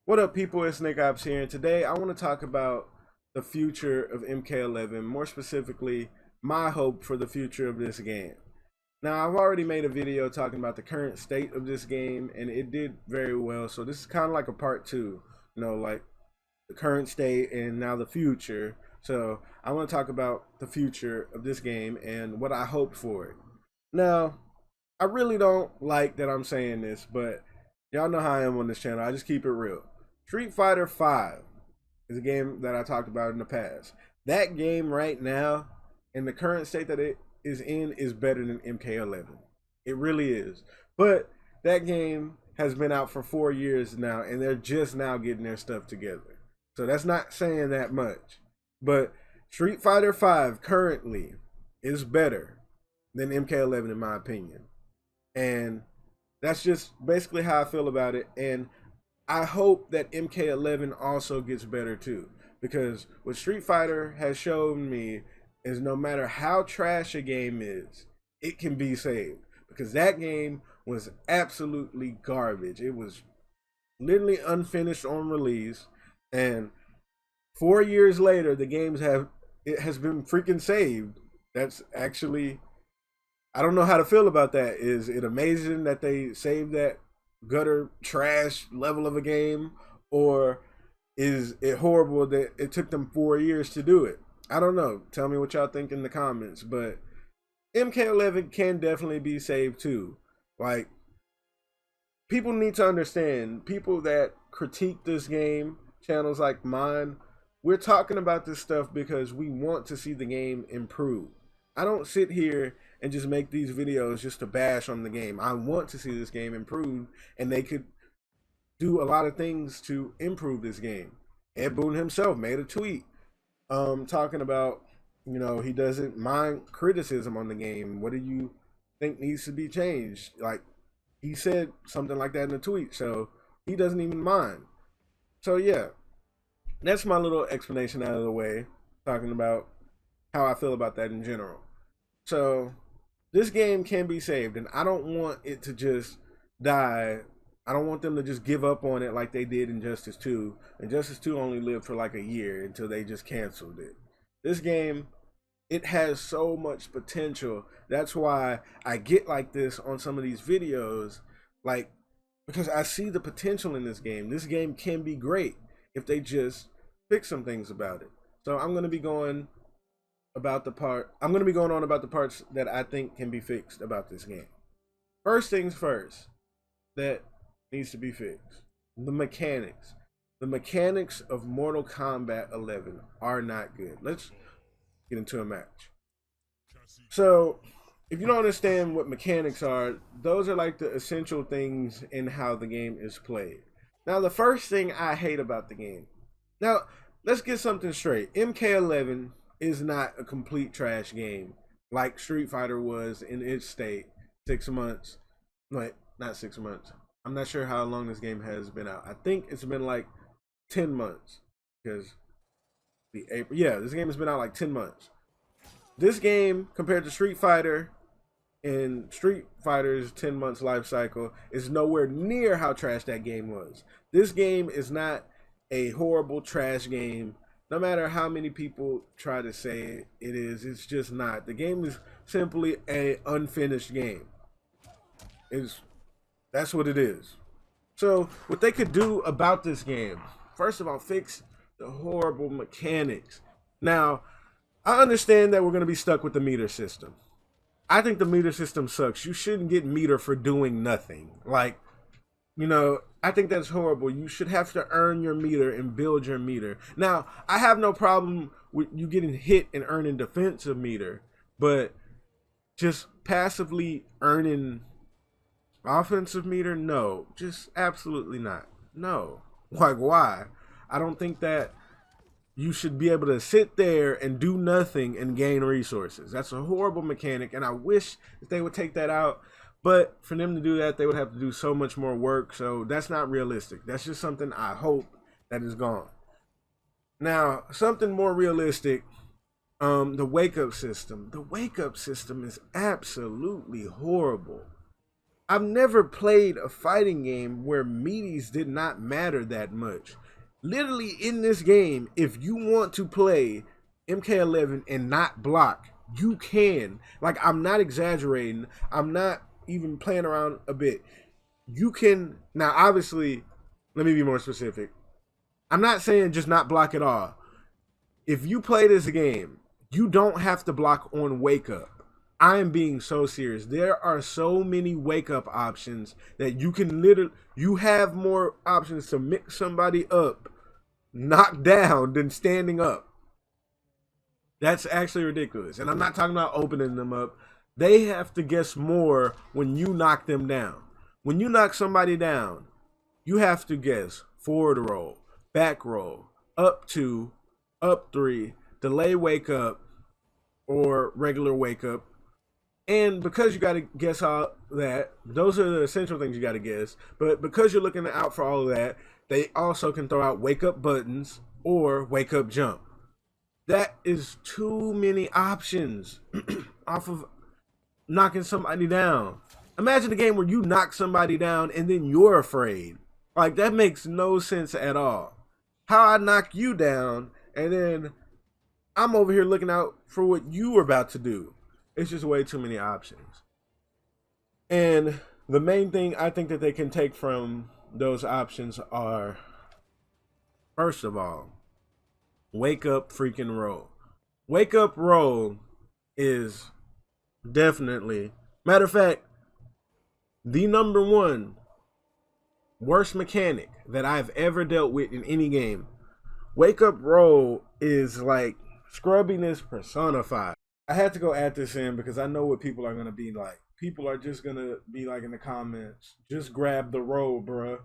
What up, people? It's Nickopz here, and today I want to talk about the future of MK11, more specifically, my hope for the future of this game. Now, I've already made a video talking about the current state of this game, and it did very well, so this is kind of like a part two, like the current state and now the future. So I want to talk about the future of this game and what I hope for it. Now, I really don't like that I'm saying this, but y'all know how I am on this channel. I just keep it real. Street Fighter 5 is a game that I talked about in the past. That game right now, in the current state that it is in, is better than MK11. It really is. But that game has been out for 4 years now, and they're just now getting their stuff together. So that's not saying that much. But Street Fighter 5 currently is better than MK11 in my opinion. And that's just basically how I feel about it. And I hope that MK11 also gets better too, because what Street Fighter has shown me is no matter how trash a game is, it can be saved, because that game was absolutely garbage. It was literally unfinished on release, and 4 years later the it has been freaking saved. That's actually, I don't know how to feel about that. Is it amazing that they saved that gutter trash level of a game, or is it horrible that it took them 4 years to do it? I don't know. Tell me what y'all think in the comments. But MK11 can definitely be saved too. Like, people need to understand, people that critique this game, channels like mine, we're talking about this stuff because we want to see the game improve. I don't sit here and just make these videos just to bash on the game. I want to see this game improve, and they could do a lot of things to improve this game. Ed Boon himself made a tweet talking about, he doesn't mind criticism on the game. What do you think needs to be changed? Like, he said something like that in the tweet, so he doesn't even mind. So yeah, that's my little explanation out of the way, talking about how I feel about that in general. So this game can be saved, and I don't want it to just die. I don't want them to just give up on it like they did in Justice 2. And Justice 2 only lived for like a year until they just canceled it. This game, it has so much potential. That's why I get like this on some of these videos, like, because I see the potential in this game. This game can be great if they just fix some things about it. So I'm going to be going on about the parts that I think can be fixed about this game. First things first, that needs to be fixed: the mechanics. The mechanics of Mortal Kombat 11 are not good. Let's get into a match. So, if you don't understand what mechanics are, those are like the essential things in how the game is played. Now, the first thing I hate about the game. Now, let's get something straight. MK11 is not a complete trash game like Street Fighter was in its state 6 months. Wait, not 6 months. I'm not sure how long this game has been out. I think it's been like 10 months, because this game has been out like 10 months. This game, compared to Street Fighter and Street Fighter's 10 months life cycle, is nowhere near how trash that game was. This game is not a horrible trash game. No matter how many people try to say it is, it's just not. The game is simply an unfinished game. That's what it is. So what they could do about this game, first of all, fix the horrible mechanics. Now, I understand that we're going to be stuck with the meter system. I think the meter system sucks. You shouldn't get meter for doing nothing. Like, I think that's horrible. You should have to earn your meter and build your meter. Now, I have no problem with you getting hit and earning defensive meter, but just passively earning offensive meter, no. Just absolutely not. No. Like, why? I don't think that you should be able to sit there and do nothing and gain resources. That's a horrible mechanic, and I wish that they would take that out. But for them to do that, they would have to do so much more work. So that's not realistic. That's just something I hope that is gone. Now, something more realistic, the wake-up system. The wake-up system is absolutely horrible. I've never played a fighting game where meaties did not matter that much. Literally in this game, if you want to play MK11 and not block, you can. Like, I'm not exaggerating. I'm not even playing around a bit. You can. Now, obviously, let me be more specific. I'm not saying just not block at all. If you play this game, you don't have to block on wake up. I am being so serious. There are so many wake up options that you can literally, you have more options to mix somebody up, knock down, than standing up. That's actually ridiculous. And I'm not talking about opening them up. They have to guess more when you knock them down. When you knock somebody down, you have to guess forward roll, back roll, up 2, up 3, delay wake up, or regular wake up. And because you got to guess all that, those are the essential things you got to guess. But because you're looking out for all of that, they also can throw out wake up buttons or wake up jump. That is too many options off of knocking somebody down. Imagine a game where you knock somebody down and then you're afraid. Like, that makes no sense at all. How I knock you down and then I'm over here looking out for what you were about to do. It's just way too many options. And the main thing I think that they can take from those options are, first of all, wake up freaking roll. Wake up roll is definitely, matter of fact, the number one worst mechanic that I've ever dealt with in any game. Wake up roll is like scrubbiness personified. I had to go add this in because I know what people are going to be like. People are just going to be like in the comments, just grab the roll, bruh.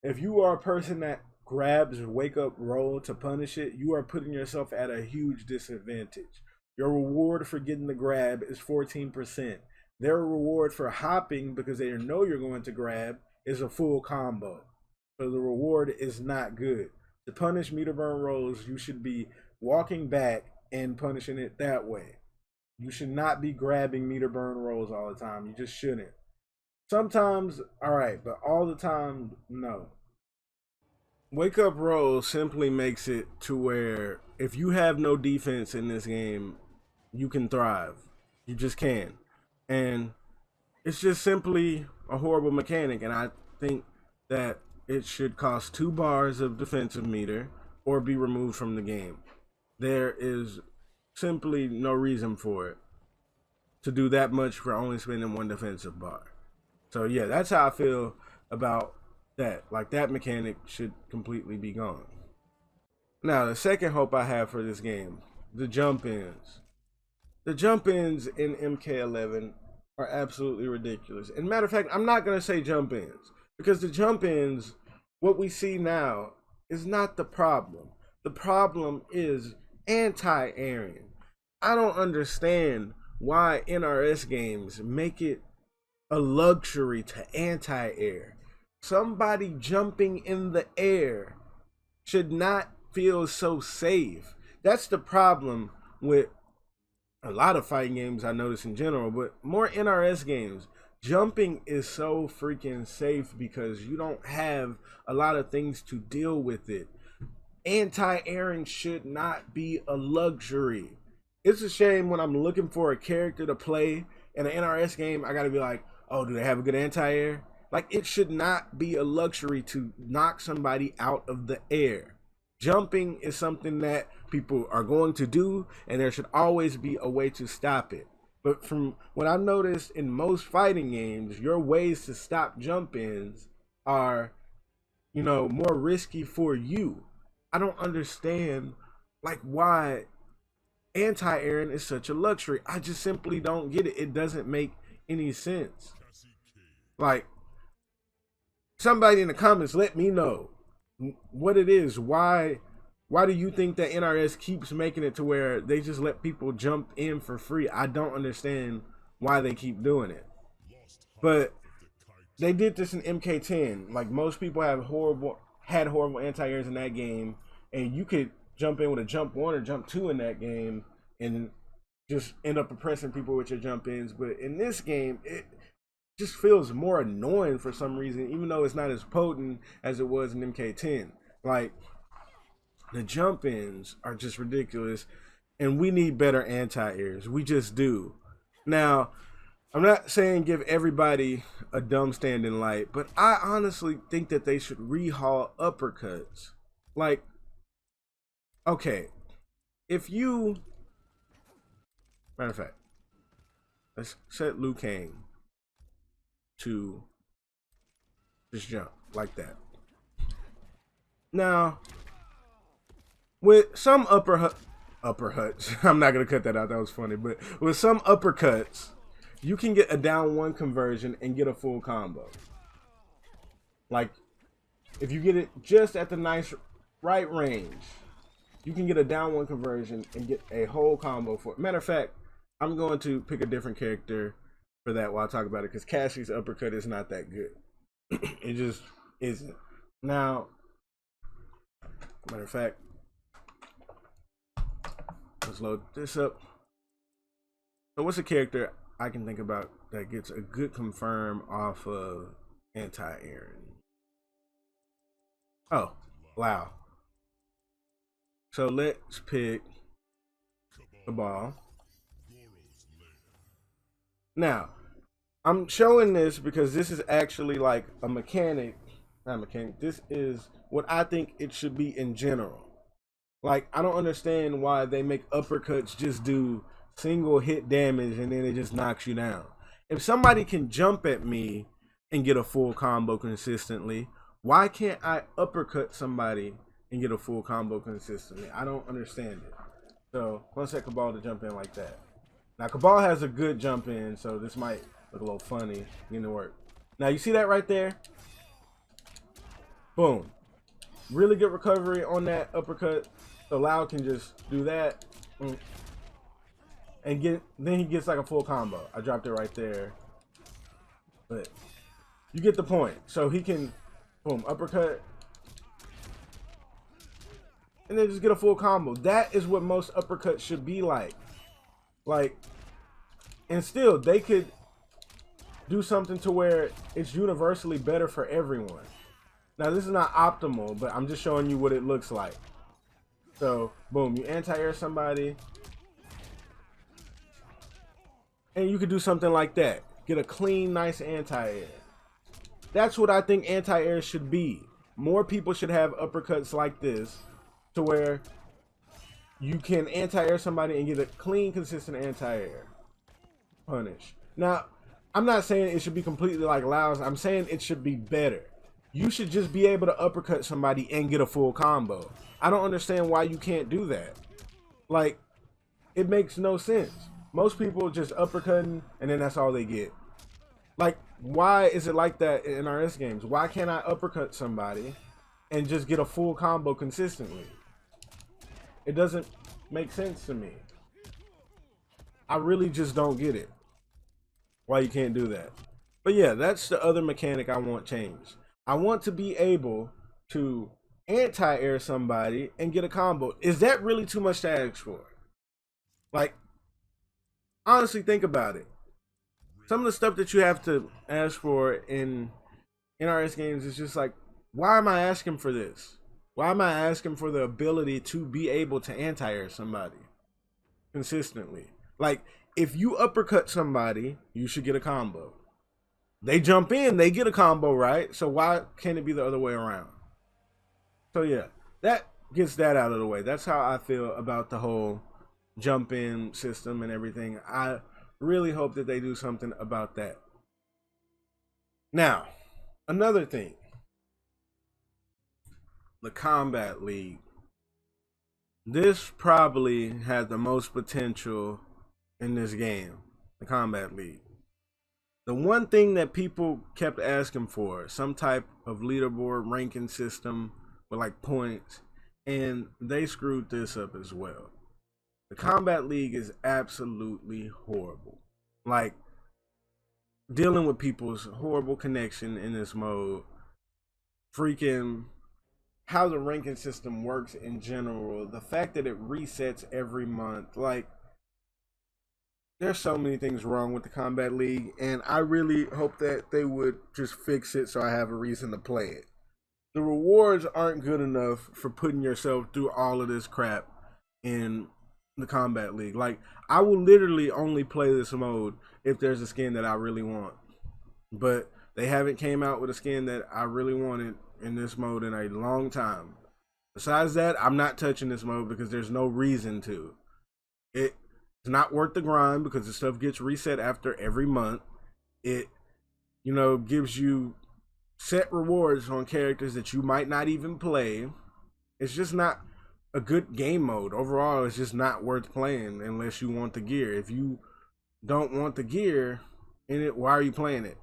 If you are a person that grabs wake up roll to punish it, you are putting yourself at a huge disadvantage. Your reward for getting the grab is 14%. Their reward for hopping, because they know you're going to grab, is a full combo. So the reward is not good. To punish meter burn rolls, you should be walking back and punishing it that way. You should not be grabbing meter burn rolls all the time. You just shouldn't. Sometimes, all right, but all the time, no. Wake up roll simply makes it to where if you have no defense in this game, you can thrive. You just can. And it's just simply a horrible mechanic. And I think that it should cost 2 bars of defensive meter or be removed from the game. There is simply no reason for it to do that much for only spending 1 defensive bar. So yeah, that's how I feel about that. Like, that mechanic should completely be gone. Now, the second hope I have for this game, the jump ins. The jump ins in MK11 are absolutely ridiculous. And matter of fact, I'm not going to say jump ins, because the jump ins, what we see now, is not the problem. The problem is anti-airing. I don't understand why NRS games make it a luxury to anti-air. Somebody jumping in the air should not feel so safe. That's the problem with a lot of fighting games I notice in general, but more NRS games. Jumping is so freaking safe because you don't have a lot of things to deal with it. Anti-airing should not be a luxury. It's a shame when I'm looking for a character to play in an NRS game, I gotta be like, oh, do they have a good anti-air? Like, it should not be a luxury to knock somebody out of the air. Jumping is something that people are going to do, and there should always be a way to stop it. But from what I've noticed in most fighting games, your ways to stop jump-ins are, you know, more risky for you. I don't understand, like, why anti-airing is such a luxury. I just simply don't get it. It doesn't make any sense. Like, somebody in the comments, let me know what it is. Why do you think that NRS keeps making it to where they just let people jump in for free? I don't understand why they keep doing it. But they did this in MK10. Like, most people had horrible anti-airs in that game, and you could jump in with a jump 1 or jump 2 in that game and just end up oppressing people with your jump ins. But in this game, just feels more annoying for some reason, even though it's not as potent as it was in MK10. Like, the jump ins are just ridiculous, and we need better anti-airs. We just do. Now, I'm not saying give everybody a dumb standing light, but I honestly think that they should rehaul uppercuts. Like, okay, if you, matter of fact, let's set Liu Kang to just jump like that. Now, with some uppercuts, I'm not gonna cut that out, that was funny, but with some uppercuts, you can get a down one conversion and get a full combo. Like, if you get it just at the nice right range, you can get a down one conversion and get a whole combo for it. Matter of fact, I'm going to pick a different character for that while I talk about it, because Cassie's uppercut is not that good. It just isn't. Now, matter of fact, let's load this up. So what's a character I can think about that gets a good confirm off of AntiAir? Oh, wow. So let's pick the ball. Now, I'm showing this because this is actually like a mechanic, not mechanic, this is what I think it should be in general. Like, I don't understand why they make uppercuts just do single hit damage and then it just knocks you down. If somebody can jump at me and get a full combo consistently, why can't I uppercut somebody and get a full combo consistently? I don't understand it. So let's set Cabal to jump in like that. Now, Cabal has a good jump in, so this might look a little funny getting to work. Now, you see that right there? Boom. Really good recovery on that uppercut. So Lau can just do that and then he gets like a full combo. I dropped it right there. But you get the point. So he can, boom, uppercut. And then just get a full combo. That is what most uppercuts should be like. Like, and still, they could do something to where it's universally better for everyone. Now, this is not optimal, but I'm just showing you what it looks like. So, boom, you anti-air somebody. And you could do something like that. Get a clean, nice anti-air. That's what I think anti-air should be. More people should have uppercuts like this, to where you can anti-air somebody and get a clean, consistent anti-air punish. Now, I'm not saying it should be completely like Lau's. I'm saying it should be better. You should just be able to uppercut somebody and get a full combo. I don't understand why you can't do that. Like, it makes no sense. Most people just uppercutting and then that's all they get. Like, why is it like that in RS games? Why can't I uppercut somebody and just get a full combo consistently? It doesn't make sense to me. I really just don't get it. Why you can't do that. But yeah, that's the other mechanic I want changed. I want to be able to anti-air somebody and get a combo. Is that really too much to ask for? Like, honestly, think about it. Some of the stuff that you have to ask for in RS games is just like, why am I asking for this? Why am I asking for the ability to be able to anti-air somebody consistently? Like, if you uppercut somebody, you should get a combo. They jump in, they get a combo, right? So why can't it be the other way around? So yeah, that gets that out of the way. That's how I feel about the whole jump in system and everything. I really hope that they do something about that. Now, another thing. The Kombat League. This probably had the most potential in this game. The Kombat League. The one thing that people kept asking for, some type of leaderboard ranking system with like points, and they screwed this up as well. The Kombat League is absolutely horrible. Like, dealing with people's horrible connection in this mode, freaking how the ranking system works in general, the fact that it resets every month, like, there's so many things wrong with the Kombat League, and I really hope that they would just fix it so I have a reason to play it. The rewards aren't good enough for putting yourself through all of this crap in the Kombat League. Like, I will literally only play this mode if there's a skin that I really want. But they haven't came out with a skin that I really wanted in this mode in a long time. Besides that, I'm not touching this mode because there's no reason to. It's not worth the grind because the stuff gets reset after every month. It, gives you set rewards on characters that you might not even play. It's just not a good game mode. Overall, it's just not worth playing unless you want the gear. If you don't want the gear in it, why are you playing it?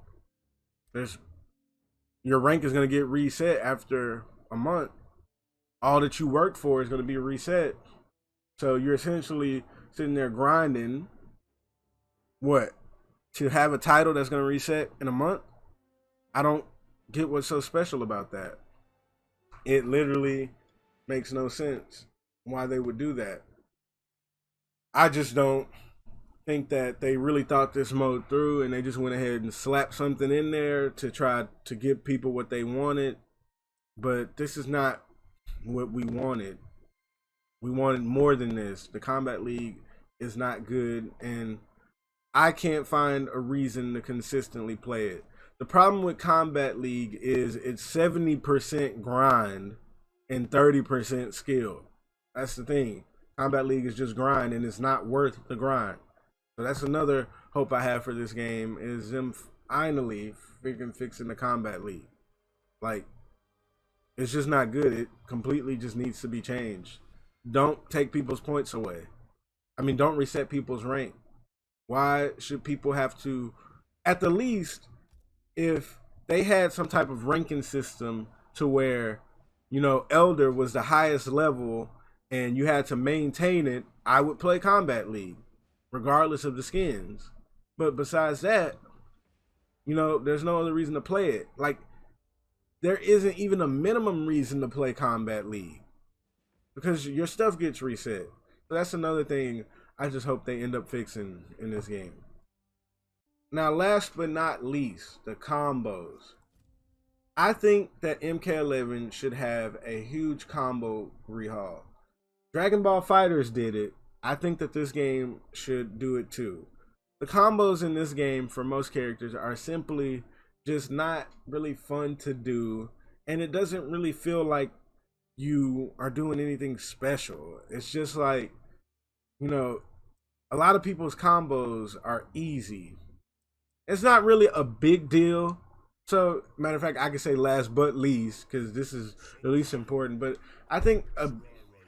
Your rank is going to get reset after a month. All that you worked for is going to be reset. So you're essentially sitting there grinding. What? To have a title that's going to reset in a month? I don't get what's so special about that. It literally makes no sense why they would do that. I just don't think that they really thought this mode through and they just went ahead and slapped something in there to try to give people what they wanted. But this is not what we wanted. We wanted more than this. The Kombat League is not good, and I can't find a reason to consistently play it. The problem with Kombat League is it's 70% grind and 30% skill. That's the thing. Kombat League is just grind, and it's not worth the grind. So that's another hope I have for this game, is them finally freaking fixing the Kombat League. Like, it's just not good. It completely just needs to be changed. Don't take people's points away. I mean, don't reset people's rank. Why should people have to, at the least, if they had some type of ranking system to where, Elder was the highest level and you had to maintain it, I would play Kombat League, regardless of the skins. But besides that, there's no other reason to play it. Like, there isn't even a minimum reason to play Kombat League because your stuff gets reset. So that's another thing I just hope they end up fixing in this game. Now, last but not least, the combos. I think that MK11 should have a huge combo rehaul. Dragon Ball FighterZ did it. I think that this game should do it too. The combos in this game for most characters are simply just not really fun to do, and it doesn't really feel like you are doing anything special. It's just like, a lot of people's combos are easy. It's not really a big deal. So, matter of fact, I could say last but least, because this is the least important, but I think a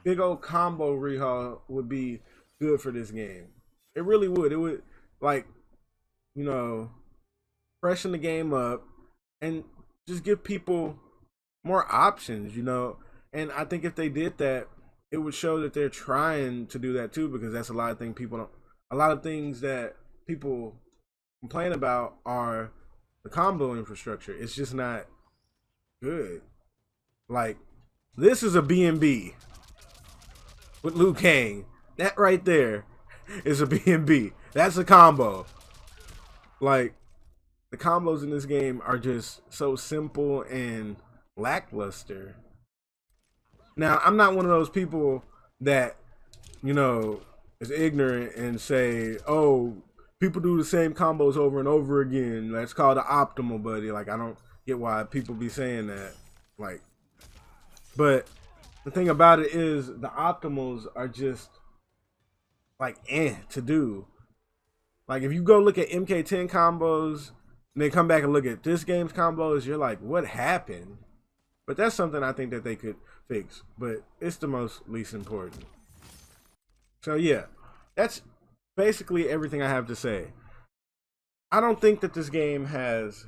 big old combo rehaul would be good for this game. It really would. It would, like, freshen the game up and just give people more options, And I think if they did that, it would show that they're trying to do that too, because that's a lot of things that people complain about are the combo infrastructure. It's just not good. Like, this is a B&B with Liu Kang. That right there is a B&B. That's a combo. Like, the combos in this game are just so simple and lackluster. Now, I'm not one of those people that, is ignorant and say, oh, people do the same combos over and over again. That's called an optimal, buddy. Like, I don't get why people be saying that. Like, but the thing about it is the optimals are just like to do. Like, if you go look at MK10 combos and then come back and look at this game's combos, you're like, what happened? But that's something I think that they could fix, but it's the most least important. So yeah, that's basically everything I have to say. I don't think that this game has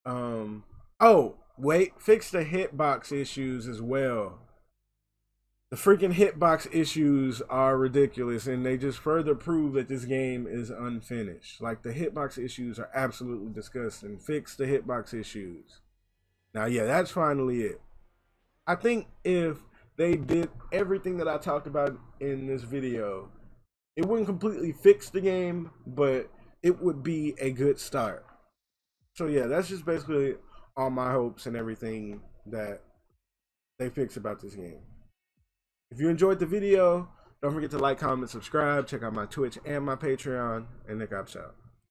oh wait, fix the hitbox issues as well. The freaking hitbox issues are ridiculous, and they just further prove that this game is unfinished. Like, the hitbox issues are absolutely disgusting. Fix the hitbox issues. Now, yeah, that's finally it. I think if they did everything that I talked about in this video, It wouldn't completely fix the game, but it would be a good start. So yeah, that's just basically all my hopes and everything that they fix about this game. If you enjoyed the video, don't forget to like, comment, subscribe. Check out my Twitch and my Patreon. And Nickopz out.